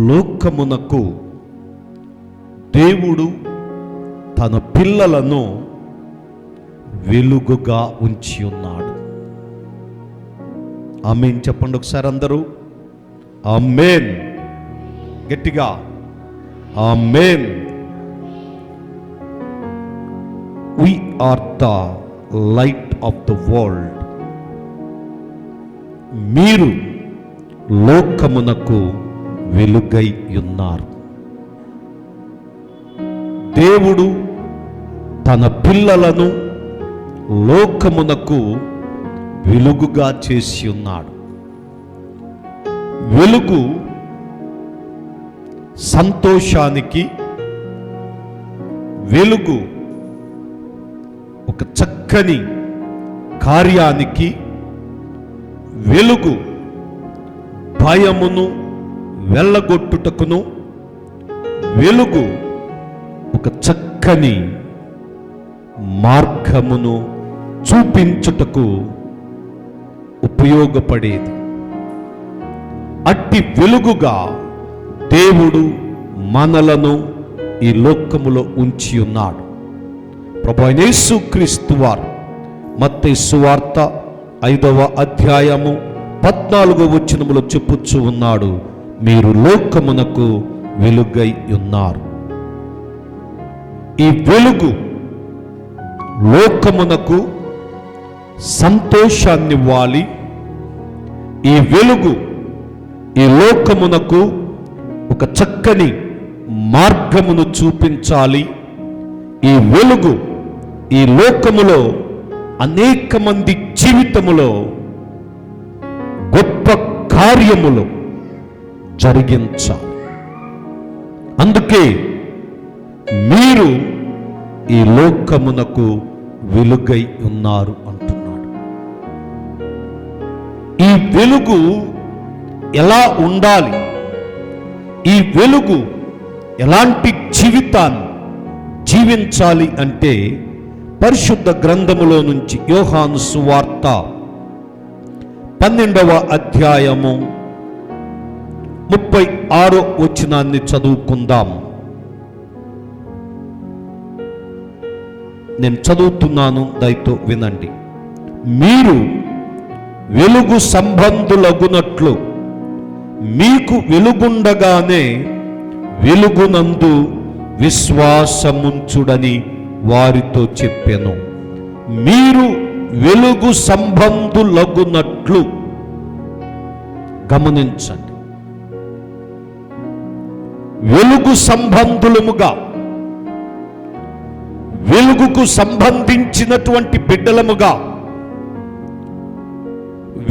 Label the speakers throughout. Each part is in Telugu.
Speaker 1: లోకమునకు దేవుడు తన పిల్లలను వెలుగుగా ఉంచి ఉన్నాడు. ఆమేన్ చెప్పండి ఒకసారి అందరూ. ఆమేన్. గట్టిగా ఆమేన్. We are the light of the world. మీరు లోకమునకు వెలుగై ఉన్నారు. దేవుడు తన పిల్లలను లోకమునకు వెలుగుగా చేసి ఉన్నాడు. వెలుగు సంతోషానికి, వెలుగు ఒక చక్కని కార్యానికి, వెలుగు భయమును వెళ్ళగొట్టుటకును, వెలుగు ఒక చక్కని మార్గమును చూపించుటకు ఉపయోగపడేది. అట్టి వెలుగుగా దేవుడు మనలను ఈ లోకములో ఉంచి ఉన్నాడు. ప్రభువైన యేసుక్రీస్తు వారు మత్తయి సువార్త 5వ అధ్యాయము 14వ వచనములో చెప్పుచూ ఉన్నాడు, మీరు లోకమునకు వెలుగై ఉన్నారు. ఈ వెలుగు లోకమునకు సంతోషాన్నివ్వాలి. ఈ వెలుగు ఈ లోకమునకు ఒక చక్కని మార్గమును చూపించాలి. ఈ వెలుగు ఈ లోకములో అనేక మంది జీవితములో గొప్ప కార్యములు జరిగించాలి. అందుకే మీరు ఈ లోకమునకు వెలుగై ఉన్నారు అంటున్నాడు. ఈ వెలుగు ఎలా ఉండాలి? ఈ వెలుగు ఎలాంటి జీవితాన్ని జీవించాలి అంటే పరిశుద్ధ గ్రంథములో నుంచి యోహాను సువార్త 12వ అధ్యాయము 36వ వచనాన్ని చదువుకుందాం. నేను చదువుతున్నాను, దయతో వినండి. మీరు వెలుగు సంబంధులగునట్లు మీకు వెలుగుండగానే వెలుగునందు విశ్వాసముంచుడని వారితో చెప్పెను. మీరు వెలుగు సంబంధులగునట్లు. గమనించండి, వెలుగు సంబంధులముగా, వెలుగుకు సంబంధించినటువంటి బిడ్డలముగా,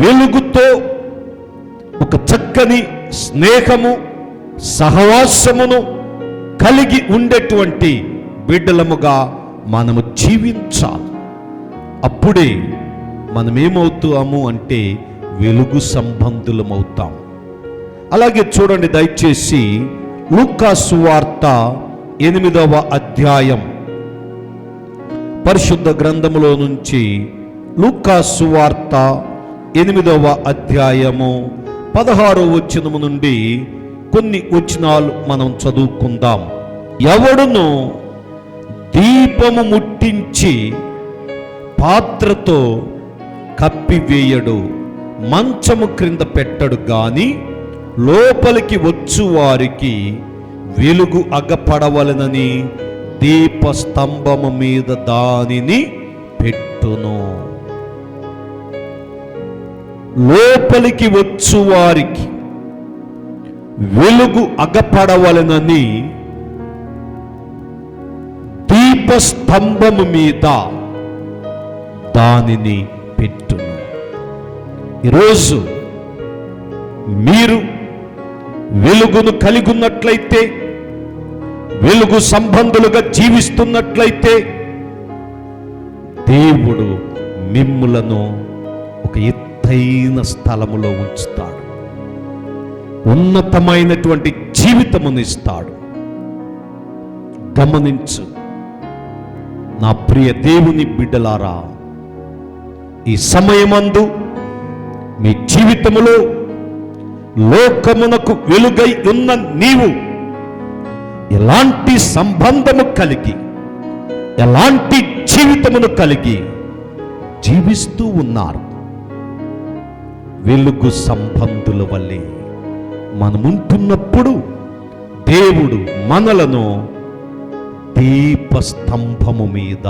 Speaker 1: వెలుగుతో ఒక చక్కని స్నేహము సహవాసమును కలిగి ఉండేటువంటి బిడ్డలముగా మనము జీవించాలి. అప్పుడే మనమేమవుతాము అంటే వెలుగు సంబంధులమవుతాం. అలాగే చూడండి దయచేసి లూకా సువార్త 8వ అధ్యాయం, పరిశుద్ధ గ్రంథములో నుంచి లూకా సువార్త 8వ అధ్యాయము 16వ వచనము నుండి కొన్ని వచనాలు మనం చదువుకుందాం. ఎవడును దీపము ముట్టించి పాత్రతో కప్పివేయడు, మంచము క్రింద పెట్టడు గాని లోపలికి వచ్చు వారికి వెలుగు అగపడవలనని దీపస్తంభము మీద దానిని పెట్టును. లోపలికి వచ్చు వారికి వెలుగు అగపడవలనని దీపస్తంభము మీద దానిని పెట్టును. ఈరోజు మీరు వెలుగును కలిగి ఉన్నట్లయితే, వెలుగు సంబంధులుగా జీవిస్తున్నట్లయితే దేవుడు మిమ్ములను ఒక ఎత్తైన స్థలములో ఉంచుతాడు, ఉన్నతమైనటువంటి జీవితమునిస్తాడు. గమనించు నా ప్రియ దేవుని బిడ్డలారా, ఈ సమయమందు మీ జీవితములో లోకమునకు వెలుగై ఉన్న నీవు ఎలాంటి సంబంధము కలిగి, ఎలాంటి జీవితమును కలిగి జీవిస్తూ ఉన్నారు? వెలుగు సంబంధుల వల్లే మనముంటున్నప్పుడు దేవుడు మనలను దీపస్తంభము మీద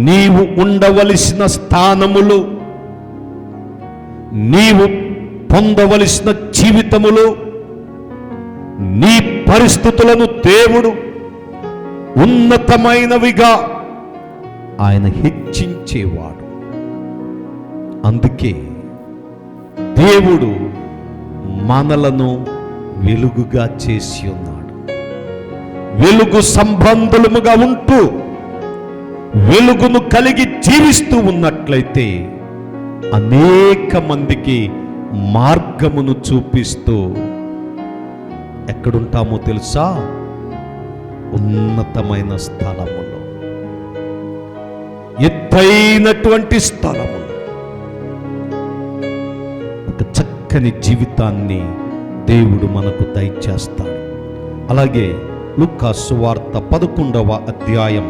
Speaker 1: నీవు ఉండవలసిన స్థానములు, నీవు పొందవలసిన జీవితములు, నీ పరిస్థితులను దేవుడు ఉన్నతమైనవిగా ఆయన హెచ్చించేవాడు. అందుకే దేవుడు మనలను వెలుగుగా చేసి ఉన్నాడు. వెలుగు సంబంధులముగా ఉంటూ వెలుగును కలిగి జీవిస్తూ ఉన్నట్లయితే అనేక మందికి మార్గమును చూపిస్తూ ఎక్కడుంటామో తెలుసా? ఉన్నతమైన స్థలములో, ఎత్తైనటువంటి స్థలములో ఒక చక్కని జీవితాన్ని దేవుడు మనకు దయచేస్తాడు. అలాగే లూకా సువార్త 11వ అధ్యాయం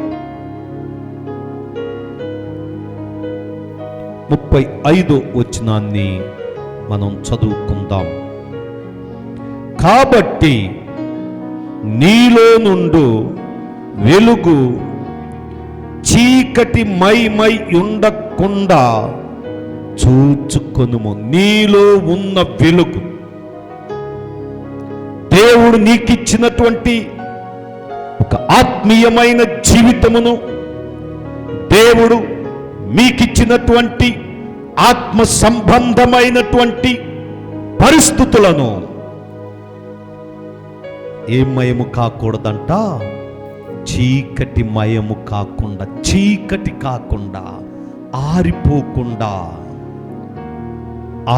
Speaker 1: 35వ వచనాన్ని మనం చదువుకుందాం. కాబట్టి నీలో నుండు వెలుగు చీకటి మై ఉండకుండా చూచుకొనుము. నీలో ఉన్న వెలుగు, దేవుడు నీకిచ్చినటువంటి ఒక ఆత్మీయమైన జీవితమును, దేవుడు మీకిచ్చినటువంటి ఆత్మ సంబంధమైనటువంటి పరిస్థితులను ఏం మయము కాకూడదంట? చీకటి మయము కాకుండా, చీకటి కాకుండా,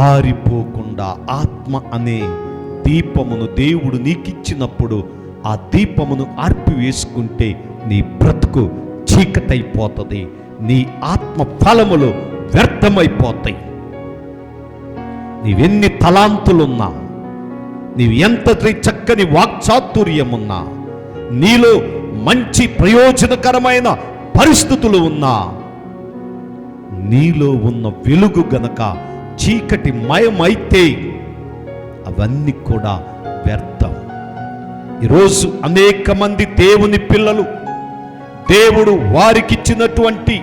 Speaker 1: ఆరిపోకుండా ఆత్మ అనే దీపమును దేవుడు నీకిచ్చినప్పుడు ఆ దీపమును ఆర్పివేసుకుంటే నీ బ్రతుకు చీకటైపోతుంది, నీ ఆత్మ ఫలములు వ్యర్థమైపోతాయి. నీవెన్ని తలాంతులున్నా, నీవు ఎంత చక్కని వాక్చాతుర్యమున్నా, నీలో మంచి ప్రయోజనకరమైన పరిస్థితులు ఉన్నా, నీలో ఉన్న వెలుగు గనక చీకటి మయమైతే అవన్నీ కూడా వ్యర్థం. ఈరోజు అనేక మంది దేవుని పిల్లలు దేవుడు వారికిచ్చినటువంటి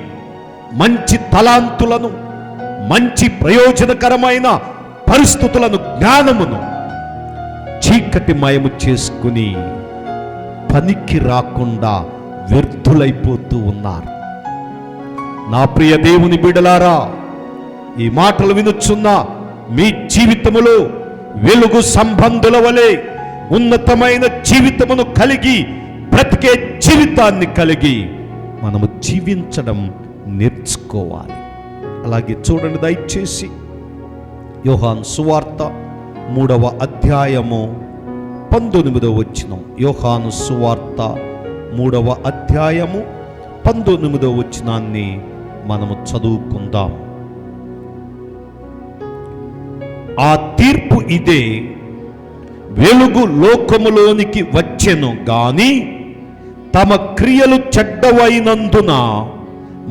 Speaker 1: మంచి తలాంతులను, మంచి ప్రయోజనకరమైన పరిస్థితులను, జ్ఞానమును చీకటి మయము చేసుకుని పనికి రాకుండా వ్యర్థులైపోతూ ఉన్నారు. నా ప్రియ దేవుని బిడ్డలారా, ఈ మాటలు వినుచున్న మీ జీవితములో వెలుగు సంబంధుల వలె ఉన్నతమైన జీవితమును కలిగి, బ్రతికే జీవితాన్ని కలిగి మనము జీవించడం నేర్చుకోవాలి. అలాగే చూడండి దయచేసి యోహాను సువార్త 3వ అధ్యాయము 19వ వచనం. యోహాను సువార్త 3వ అధ్యాయము 19వ వచనాన్ని మనము చదువుకుందాం. ఆ తీర్పు ఇదే, వెలుగు లోకములోనికి వచ్చెను గాని తమ క్రియలు చెడ్డవైనందున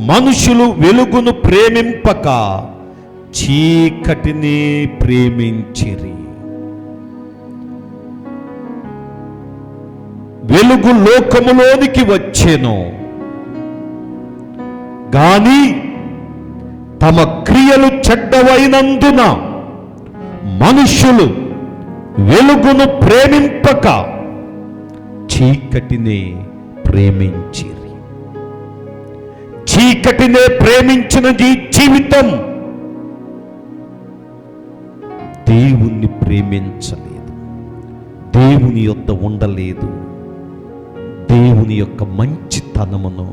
Speaker 1: మనుషులు వెలుగును ప్రేమింపక చీకటిని ప్రేమించిరి. వెలుగు లోకములోనికి వచ్చెను గాని తమ క్రియలు చెడ్డవైనందున మనుషులు వెలుగును ప్రేమింపక చీకటినే ప్రేమించిరి. చీకటినే ప్రేమించిన జీవితం దేవుణ్ణి ప్రేమించలేదు, దేవుని యొద్ద ఉండలేదు, దేవుని యొక్క మంచితనమును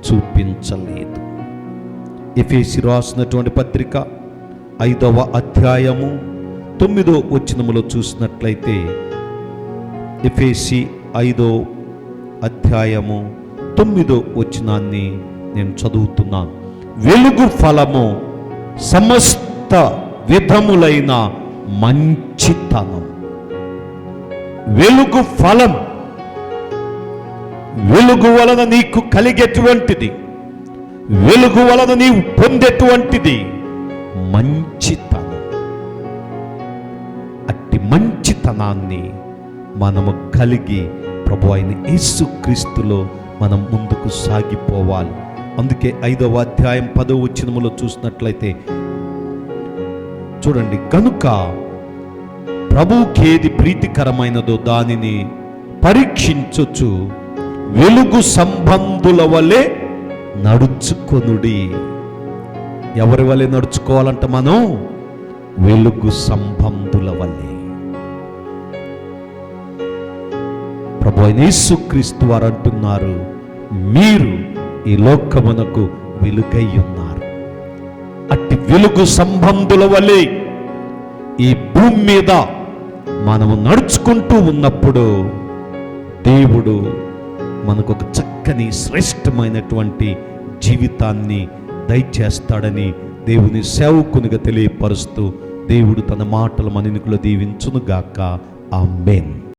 Speaker 1: చూపించలేదు. ఎఫెసీ రాసినటువంటి పత్రిక 5వ అధ్యాయము 9వ వచనములో చూసినట్లయితే, ఎఫెసీ 5వ అధ్యాయము 9వ వచనాన్ని నేను చదువుతున్నాను. వెలుగు ఫలము సమస్త విధములైన మంచితనం. వెలుగు ఫలం, వెలుగు వలన నీకు కలిగేటువంటిది, వెలుగు వలన నీవు పొందేటువంటిది మంచితనం. అట్టి మంచితనాన్ని మనము కలిగి ప్రభు అయిన యేసుక్రీస్తులో మనం ముందుకు సాగిపోవాలి. అందుకే 5వ అధ్యాయం 10వ వచనములో చూసినట్లయితే చూడండి, కనుక ప్రభువుకి ఏది ప్రీతికరమైనదో దానిని పరీక్షించొచ్చు, వెలుగు సంబంధుల వలె నడుచుకొనుడి. ఎవరి వలె నడుచుకోవాలంట మనం? వెలుగు సంబంధుల వలె. ప్రభు అయిన యేసుక్రీస్తు వారు అంటున్నారు, మీరు ఈ లోకమునకు వెలుగై ఉన్నారు. అట్టి వెలుగు సంబంధుల వలె ఈ భూమి మీద మనము నడుచుకుంటూ ఉన్నప్పుడు దేవుడు మనకు ఒక చక్కని శ్రేష్టమైనటువంటి జీవితాన్ని దయచేస్తాడని దేవుని సేవకునిగా తెలియపరుస్తూ దేవుడు తన మాటలు మనకులో దీవించునుగాక. ఆమేన్.